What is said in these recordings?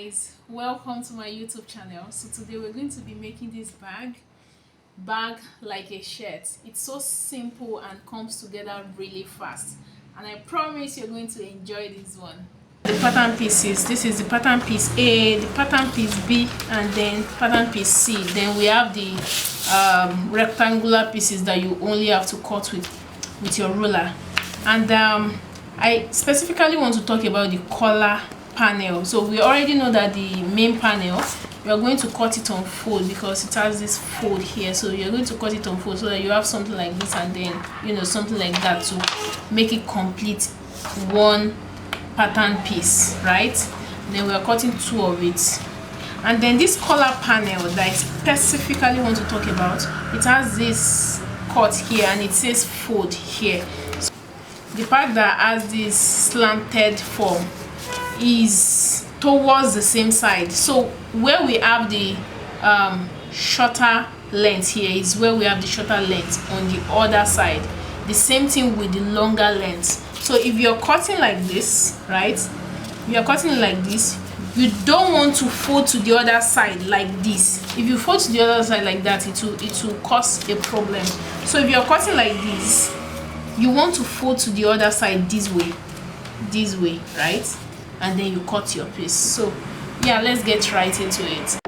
guys, welcome to my YouTube channel. So today we're going to be making this bag like a shirt. It's so simple and comes together really fast, and I promise you're going to enjoy this one. The pattern pieces, this is the pattern piece A, the pattern piece B, and then pattern piece C. Then we have the rectangular pieces that you only have to cut with your ruler. And I specifically want to talk about the collar panel. So we already know that the main panel, we are going to cut it on fold because it has this fold here. So you're going to cut it on fold so that you have something like this, and then something like that to make it complete one pattern piece, right? Then we are cutting two of it. And then this collar panel that I specifically want to talk about, it has this cut here and it says fold here. So the part that has this slanted form is towards the same side. So where we have the shorter length here is where we have the shorter length on the other side. The same thing with the longer length. So if you're cutting like this, right, you're cutting like this, you don't want to fold to the other side like this. If you fold to the other side like that, it will cause a problem. So if you're cutting like this, you want to fold to the other side this way, right? And then you cut your piece. So yeah, let's get right into it.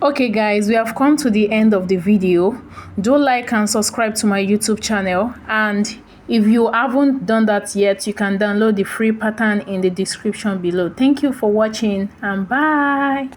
Okay guys, we have come to the end of the video. Do like and subscribe to my YouTube channel, and if you haven't done that yet, you can download the free pattern in the description below. Thank you for watching and bye.